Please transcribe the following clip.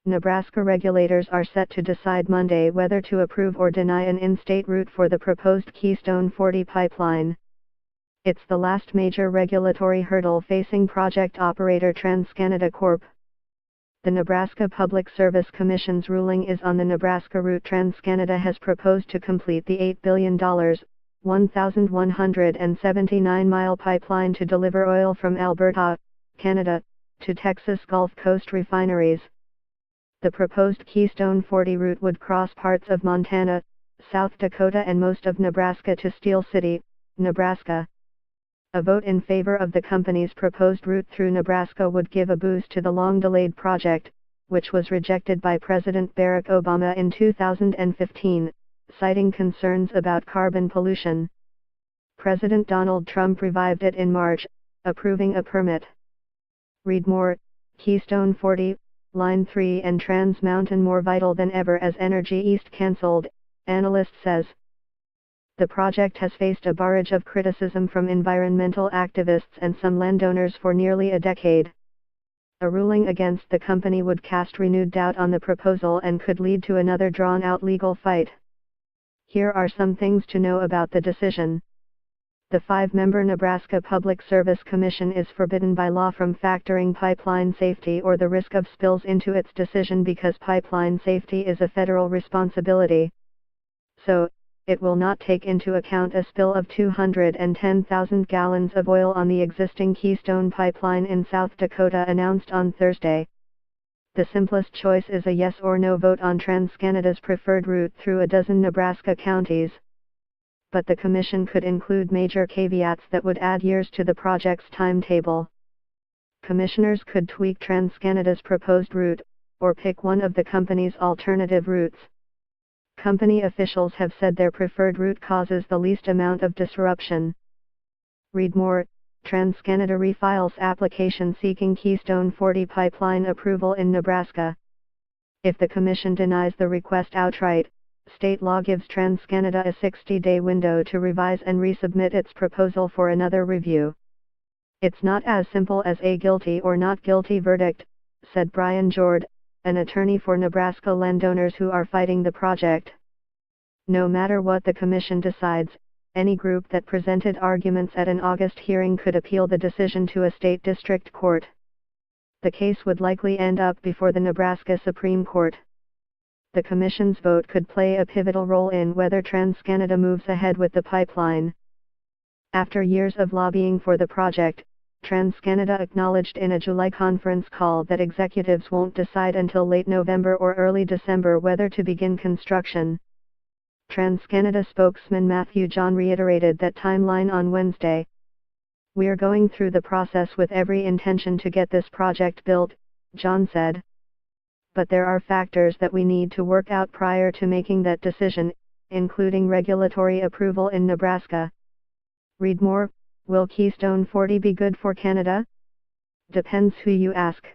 Nebraska regulators are set to decide Monday whether to approve or deny an in-state route for the proposed Keystone 40 pipeline. It's the last major regulatory hurdle facing project operator TransCanada Corp. The Nebraska Public Service Commission's ruling is on the Nebraska route. TransCanada has proposed to complete the $8 billion, 1,179-mile pipeline to deliver oil from Alberta, Canada, to Texas Gulf Coast refineries. The proposed Keystone 40 route would cross parts of Montana, South Dakota and most of Nebraska to Steel City, Nebraska. A vote in favor of the company's proposed route through Nebraska would give a boost to the long-delayed project, which was rejected by President Barack Obama in 2015, citing concerns about carbon pollution. President Donald Trump revived it in March, approving a permit. Read more. Keystone 40, Line 3 and Trans Mountain more vital than ever as Energy East cancelled, analyst says. The project has faced a barrage of criticism from environmental activists and some landowners for nearly a decade. A ruling against the company would cast renewed doubt on the proposal and could lead to another drawn-out legal fight. Here are some things to know about the decision. The 5-member Nebraska Public Service Commission is forbidden by law from factoring pipeline safety or the risk of spills into its decision because pipeline safety is a federal responsibility. So, it will not take into account a spill of 210,000 gallons of oil on the existing Keystone pipeline in South Dakota, announced on Thursday. The simplest choice is a yes or no vote on TransCanada's preferred route through a dozen Nebraska counties. But the commission could include major caveats that would add years to the project's timetable. Commissioners could tweak TransCanada's proposed route, or pick one of the company's alternative routes. Company officials have said their preferred route causes the least amount of disruption. Read more. TransCanada refiles application seeking Keystone 40 pipeline approval in Nebraska. If the commission denies the request outright, state law gives TransCanada a 60-day window to revise and resubmit its proposal for another review. It's not as simple as a guilty or not guilty verdict, said Brian Jord, an attorney for Nebraska landowners who are fighting the project. No matter what the commission decides, any group that presented arguments at an August hearing could appeal the decision to a state district court. The case would likely end up before the Nebraska Supreme Court. The commission's vote could play a pivotal role in whether TransCanada moves ahead with the pipeline. After years of lobbying for the project, TransCanada acknowledged in a July conference call that executives won't decide until late November or early December whether to begin construction. TransCanada spokesman Matthew John reiterated that timeline on Wednesday. "We're going through the process with every intention to get this project built," John said. "But there are factors that we need to work out prior to making that decision, including regulatory approval in Nebraska." Read more. Will Keystone 40 be good for Canada? Depends who you ask.